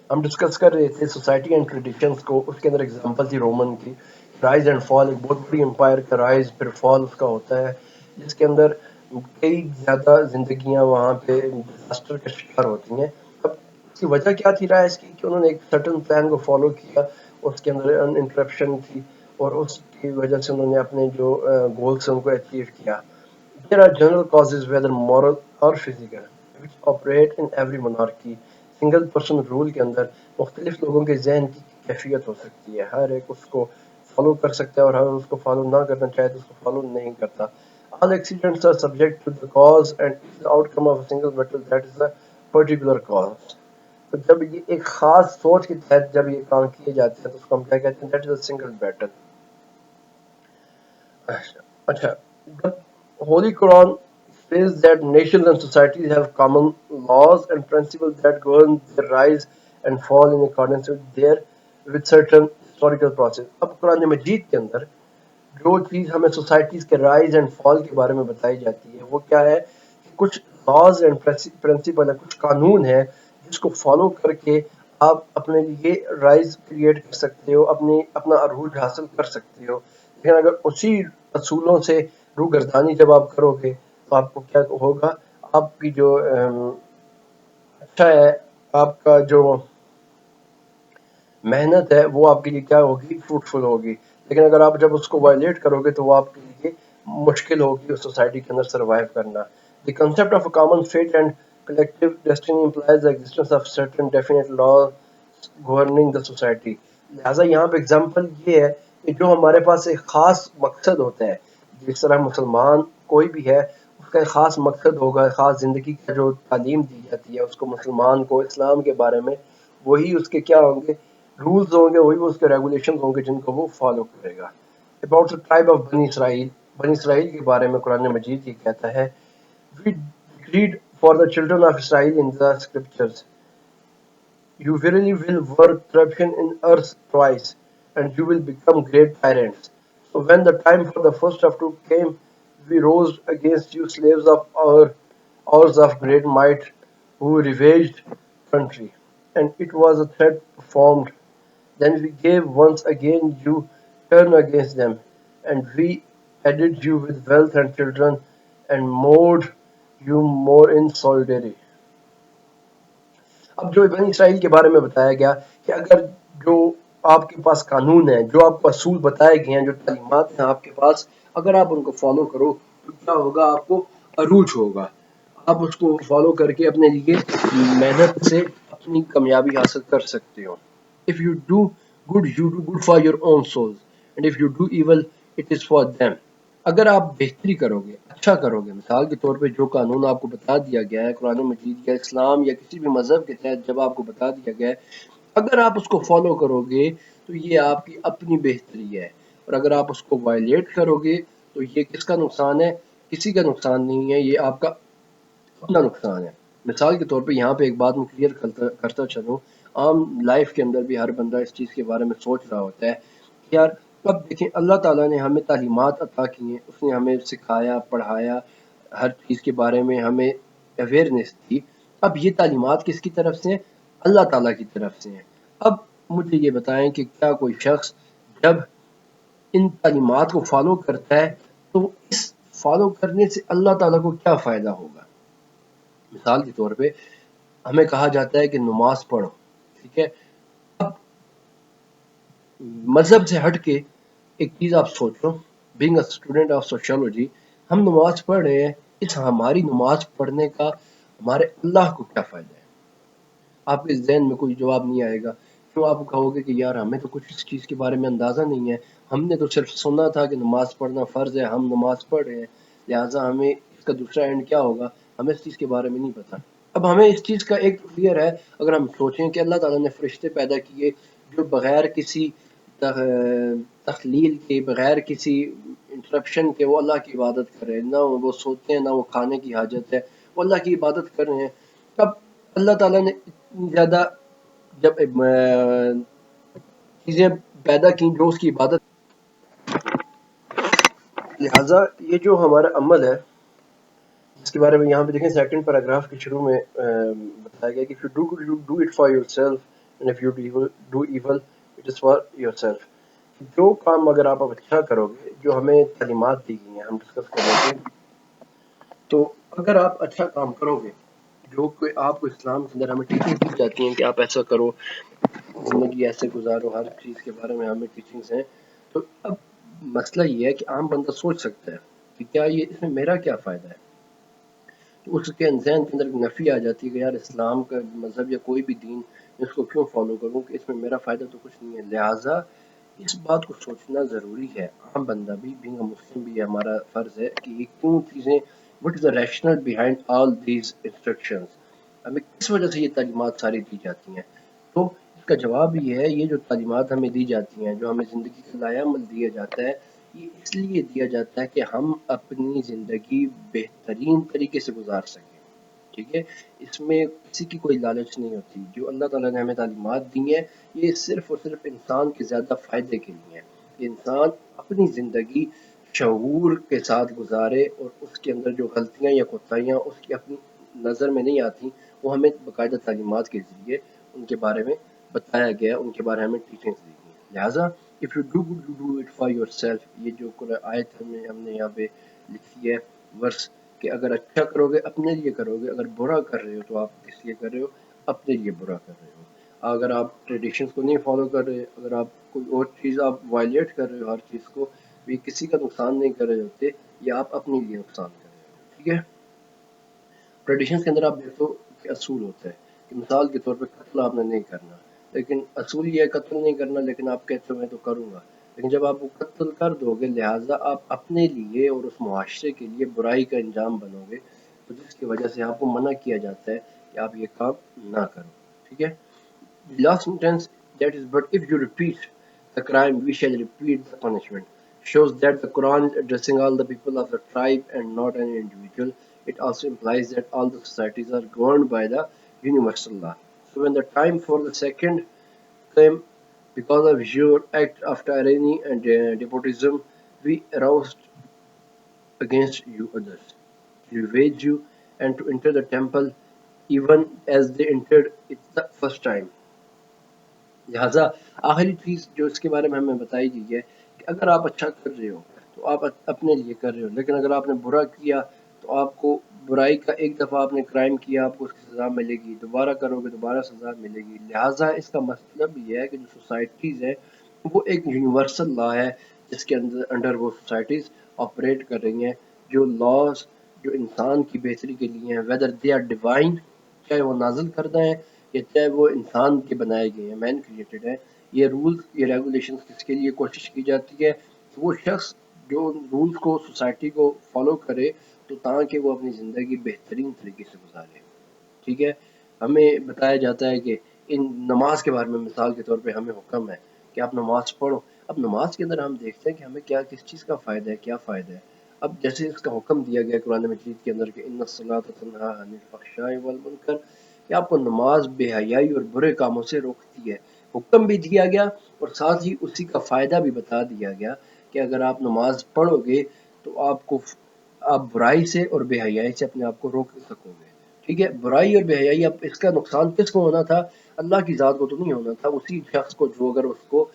ہم ڈسکس کر رہے تھے سوسائٹی اینڈ ٹریڈیشنس کو. اس کے اندر اگزامپل تھی رومن کی. رائز اینڈ فال، ایک بہت بڑی امپائر کا رائز پھر فال اس کا ہوتا ہے، جس کے اندر کئی زیادہ زندگیاں وہاں پہ ڈیزاسٹر کا شکار ہوتی ہیں. اب اس کی وجہ کیا تھی رائز کی؟ کہ انہوں نے ایک سرٹن پلان کو فالو کیا، اس کے اندر انٹرپشن تھی، اور اس کی وجہ سے انہوں نے اپنے جو گولس ہیں ان کو اچیو کیا. There are general causes, whether moral or physical, which operate in every monarchy. Single person rule کے اندر مختلف لوگوں کے ذہن کی کیفیت ہو سکتی ہے، ہر ایک اس کو فالو کر سکتا ہے اور ہر اس کو فالو نہ کرنا چاہے تو اس کو فالو نہیں کرتا. All accidents are subject to the cause and the outcome of a single battle, that is the particular cause. تو جب یہ ایک خاص سوچ کے تحت جب یہ کام کیے جاتے ہیں تو اس کو ہم کیا کہتے ہیں؟ That is a single battle. اچھا. The Holy Quran says that nations and societies have common laws and principles that govern their rise and fall in accordance with certain historical process. اب قرآن مجید کے اندر جو چیز ہمیں سوسائٹیز کے rise and fall کے بارے میں بتائی جاتی ہے وہ کیا ہے؟ کہ کچھ لاز اینڈ پرنسپل ہے، کچھ قانون ہے جس کو فالو کر کے آپ اپنے لیے رائز کریٹ کر سکتے ہو، اپنا عروج حاصل کر سکتے ہو. لیکن اگر اسی اصولوں سے روگردانی جب آپ کرو گے تو آپ کو کیا ہوگا؟ آپ کی جو اچھا ہے، آپ کا جو محنت ہے وہ آپ کے لیے کیا ہوگی؟ فروٹفل ہوگی. لیکن اگر آپ جب اس کو وائلیٹ کرو گے تو وہ آپ کے لیے مشکل ہوگی اس سوسائٹی کے اندر سروائیو کرنا. The concept of a common fate and collective destiny implies the existence of certain definite laws governing the society. لہٰذا یہاں پہ اگزامپل یہ ہے کہ جو ہمارے پاس ایک خاص مقصد ہوتا ہے، جس طرح مسلمان کوئی بھی ہے اس کا ایک خاص مقصد ہوگا، خاص زندگی کا جو تعلیم دی جاتی ہے اس کو مسلمان کو اسلام کے بارے میں، وہی اس کے کیا ہوں گے؟ رولز ہوں گے، وہی اس کے ریگولیشن ہوں گے جن کو وہ فالو کرے گا. اباؤٹ دا ٹرائب آف بنی اسرائیل، بنی اسرائیل کے بارے میں قرآن مجید یہ کہتا ہے we read for the children of Israel in the scriptures, you verily will work corruption in earth twice, and you will become great tyrants. So when the time for the first of two came, we rose against you, slaves of ours of great might, who ravaged country, and it was a threat formed. Then we gave once again you turn against them, and we added you with wealth and children, and made you more in solidarity. اب جو بنی اسرائیل کے بارے میں بتایا گیا کہ اگر جو آپ کے پاس قانون ہے، جو آپ کو اصول بتائے گئے ہیں، جو تعلیمات ہیں آپ کے پاس، اگر آپ ان کو فالو کرو تو کیا ہوگا؟ آپ کو عروج ہوگا. آپ اس کو فالو کر کے اپنے لیے محنت سے اپنی کامیابی حاصل کر سکتے ہو. If you do good, you do good for your own souls, and if you do evil, it is for them. اگر آپ بہتری کرو گے، اچھا کرو گے، مثال کے طور پہ جو قانون آپ کو بتا دیا گیا ہے قرآن مجید یا اسلام یا کسی بھی مذہب کے تحت جب آپ کو بتا دیا گیا ہے، اگر آپ اس کو فالو کرو گے تو یہ آپ کی اپنی بہتری ہے. اور اگر آپ اس کو وائلیٹ کرو گے تو یہ کس کا نقصان ہے؟ کسی کا نقصان نہیں ہے، یہ آپ کا اپنا نقصان ہے. مثال کے طور پہ یہاں پہ ایک بات میں کلیئر کرتا چلوں، عام لائف کے اندر بھی ہر بندہ اس چیز کے بارے میں سوچ رہا ہوتا ہے کہ یار اب دیکھیں اللہ تعالیٰ نے ہمیں تعلیمات عطا کی ہیں، اس نے ہمیں سکھایا پڑھایا، ہر چیز کے بارے میں ہمیں اویئرنیس دی. اب یہ تعلیمات کس کی طرف سے ہیں؟ اللہ تعالیٰ کی طرف سے ہیں. اب مجھے یہ بتائیں کہ کیا کوئی شخص جب ان تعلیمات کو فالو کرتا ہے تو اس فالو کرنے سے اللہ تعالیٰ کو کیا فائدہ ہوگا؟ مثال کے طور پہ ہمیں کہا جاتا ہے کہ نماز پڑھو، ٹھیک ہے. اب مذہب سے ہٹ کے ایک چیز آپ سوچو، being a student of sociology, ہم نماز پڑھ رہے ہیں، اس ہماری نماز پڑھنے کا ہمارے اللہ کو کیا فائدہ ہے؟ آپ کے ذہن میں کوئی جواب نہیں آئے گا. کیوں؟ آپ کہو گے کہ یار ہمیں تو کچھ اس چیز کے بارے میں اندازہ نہیں ہے، ہم نے تو صرف سنا تھا کہ نماز پڑھنا فرض ہے، ہم نماز پڑھ رہے ہیں، لہٰذا ہمیں اس کا دوسرا اینڈ کیا ہوگا ہمیں اس چیز کے بارے میں نہیں پتا. اب ہمیں اس چیز کا ایک کلیئر ہے، اگر ہم سوچیں کہ اللہ تعالیٰ نے فرشتے پیدا کیے جو بغیر کسی تخلیل کے، بغیر کسی انٹرپشن کے وہ اللہ کی عبادت کر رہے ہیں، نہ وہ سوتے ہیں، نہ وہ کھانے کی حاجت ہے، وہ اللہ کی عبادت کر رہے ہیں. اب اللہ تعالیٰ نے اتنی زیادہ جب چیزیں پیدا کی جو اس کی عبادت، لہٰذا یہ جو ہمارا عمل ہے جس کے بارے میں یہاں پہ دیکھیں سیکنڈ پیراگراف کے شروع میں بتایا گیا کہ if you do good, you do it for yourself, and if you do evil it is for yourself. جو کام اگر آپ اچھا کرو گے، جو ہمیں تعلیمات دی گئی ہیں ہم ڈسکس کر رہے تھے، تو اگر آپ اچھا کام کرو گے، جو کہ آپ کو اسلام کے اندر ہمیں ٹیچنگ دی جاتی ہیں کہ آپ ایسا کرو، زندگی ایسے گزارو، ہر چیز کے بارے میں ہمیں ٹیچنگز ہیں. تو اب مسئلہ یہ ہے کہ عام بندہ سوچ سکتا ہے کہ کیا یہ اس میں میرا کیا فائدہ ہے. تو اس کے ذہن کے اندر نفی آ جاتی ہے کہ یار اسلام کا مذہب یا کوئی بھی دین اس کو کیوں فالو کروں کہ اس میں میرا فائدہ تو کچھ نہیں ہے. لہٰذا اس بات کو سوچنا ضروری ہے. عام بندہ بھی بینگ اے مسلم بھی ہمارا فرض ہے کہ یہ کیوں چیزیں، what is the rational behind all these instructions, ہمیں کس وجہ سے یہ تعلیمات ساری دی جاتی ہیں. تو اس کا جواب یہ ہے، یہ جو تعلیمات ہمیں دی جاتی ہیں، جو ہمیں زندگی کا لائحہ عمل دیا جاتا ہے، یہ اس لیے دیا جاتا ہے کہ ہم اپنی زندگی بہترین طریقے سے گزار سکیں. ٹھیک ہے، اس میں کسی کی کوئی لالچ نہیں ہوتی. جو اللہ تعالیٰ نے ہمیں تعلیمات دی ہیں یہ صرف اور صرف انسان کے زیادہ فائدے کے لیے ہیں، کہ انسان اپنی زندگی شعور کے ساتھ گزارے اور اس کے اندر جو غلطیاں یا کوتاہیاں اس کی اپنی نظر میں نہیں آتی وہ ہمیں باقاعدہ تعلیمات کے ذریعے ان کے بارے میں بتایا گیا، ان کے بارے میں ہمیں ٹیچنگز دی گئی. لہٰذا if you do good you do it for yourself، یہ جو آیت ہم نے یہاں پہ لکھی ہے ورس، کہ اگر اچھا کرو گے اپنے لیے کرو گے، اگر برا کر رہے ہو تو آپ کس لیے کر رہے ہو؟ اپنے لیے برا کر رہے ہو. اگر آپ ٹریڈیشنز کو نہیں فالو کر رہے، اگر آپ کوئی اور چیز آپ وائلیٹ کر رہے ہو، ہر چیز کو بھی کسی کا نقصان نہیں کر رہے ہوتے، یا آپ اپنے لیے نقصان کر رہے ہوتے. ٹھیک ہے، ٹریڈیشنز کے اندر آپ دیکھو کہ اصول ہوتا ہے کہ مثال کے طور پہ قتل آپ نے نہیں کرنا، لیکن اصول یہ ہے قتل نہیں کرنا، لیکن آپ کہتے ہو میں تو کروں گا. لیکن جب آپ وہ قتل کر دو گے، لہٰذا آپ اپنے لیے اور اس معاشرے کے لیے برائی کا انجام بنو گے، تو جس کی وجہ سے آپ کو منع کیا جاتا ہے کہ آپ یہ کام نہ کرو. ٹھیک ہے، last sentence, that is, but if you repeat the crime we shall repeat the punishment, shows that the Quran is addressing all the people of the tribe and not an individual. It also implies that all the societies are governed by the universal law. So when the time for the second came, because of your act of tyranny and despotism, we aroused against you others, to ravage you and to enter the temple even as they entered it the first time. لہٰذا آخری چیز جو اس کے بارے میں ہمیں بتائی گئی ہے کہ اگر آپ اچھا کر رہے ہو تو آپ اپنے لیے کر رہے ہو، لیکن اگر آپ نے برا کیا تو آپ کو برائی کا، ایک دفعہ آپ نے کرائم کیا آپ کو اس کی سزا ملے گی، دوبارہ کرو گے دوبارہ سزا ملے گی. لہٰذا اس کا مطلب یہ ہے کہ جو سوسائٹیز ہے وہ ایک یونیورسل لا ہے جس کے انڈر وہ سوسائٹیز آپریٹ کر رہی ہیں. جو لاز جو انسان کی بہتری کے لیے ہیں، ویدر دے آر ڈیوائن، چاہے وہ نازل کردہ ہیں یا چاہے وہ انسان کے بنائے گئے ہیں، مین کریٹڈ ہے. یہ رولز یہ ریگولیشنز کس کے لیے کوشش کی جاتی ہے؟ وہ شخص جو رولز کو سوسائٹی کو فالو کرے تو تاکہ وہ اپنی زندگی بہترین طریقے سے گزارے. ٹھیک ہے، ہمیں بتایا جاتا ہے کہ ان نماز کے بارے میں مثال کے طور پہ ہمیں حکم ہے کہ آپ نماز پڑھو. اب نماز کے اندر ہم دیکھتے ہیں کہ ہمیں کیا کس چیز کا فائدہ ہے، کیا فائدہ ہے. اب جیسے اس کا حکم دیا گیا قرآن مجید کے اندر کہ ان الصلاۃ تنہی عن الفحشاء والمنکر، کہ آپ کو نماز بے حیائی اور برے کاموں سے روکتی ہے. حکم بھی دیا گیا اور ساتھ ہی اسی کا فائدہ بھی بتا دیا گیا کہ اگر آپ نماز پڑھو گے تو آپ برائی سے اور بے حیائی سے اپنے آپ کو روک سکو گے. ٹھیک ہے، برائی اور بے حیائی، اب اس کا نقصان کس کو ہونا تھا؟ اللہ کی ذات کو تو نہیں ہونا تھا، اسی شخص کو جو اگر اس کو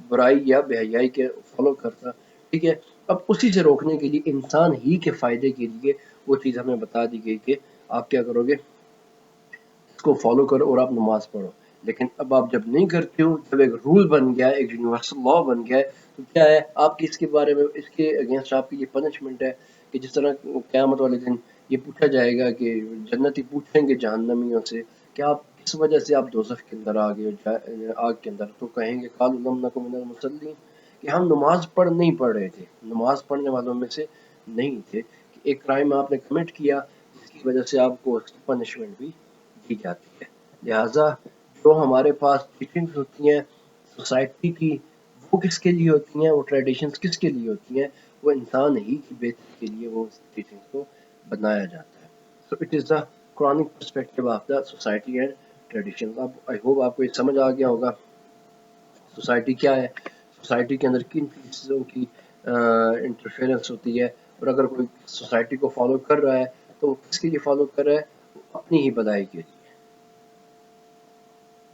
برائی یا بے حیائی کے فالو کرتا. ٹھیک ہے، اب اسی سے روکنے کے لیے انسان ہی کے فائدے کے لیے وہ چیز ہمیں بتا دی گئی کہ آپ کیا کرو گے، اس کو فالو کرو اور آپ نماز پڑھو. لیکن اب آپ جب نہیں کرتے ہو، جب ایک رول بن گیا ہے، ایک یونیورسل لا بن گیا ہے، تو کیا ہے آپ کی اس کے بارے میں، اس کے اگینسٹ آپ کی یہ پنشمنٹ ہے کہ جس طرح قیامت والے دن یہ پوچھا جائے گا کہ جنتی پوچھیں گے جہنمیوں سے کہ آپ کس وجہ سے آپ دوزخ کے اندر آ گئے، آگ کے اندر، تو کہیں گے قالوا لم نک من المصلین، کہ ہم نماز نہیں پڑھ رہے تھے، نماز پڑھنے والوں میں سے نہیں تھے. کہ ایک کرائم آپ نے کمٹ کیا جس کی وجہ سے آپ کو اس کی پنشمنٹ بھی دی جاتی ہے. لہٰذا جو ہمارے پاس ٹیچنگز ہوتی ہیں سوسائٹی کی، وہ کس کے لیے ہوتی ہیں، وہ ٹریڈیشنز کس کے لیے ہوتی ہیں؟ وہ انسان ہی کی بہتری کے لیے وہ ٹیچنگز کو بنایا جاتا ہے. So it is the Quranic perspective of the society and traditions. اب آئی ہوپ آپ کو یہ سمجھ آ گیا ہوگا سوسائٹی کیا ہے، سوسائٹی کے اندر کن چیزوں کی انٹرفیئرنس ہوتی ہے، اور اگر کوئی سوسائٹی کو فالو کر رہا ہے تو وہ کس کے لیے فالو کر رہا ہے؟ وہ اپنی ہی بھلائی کے لیے.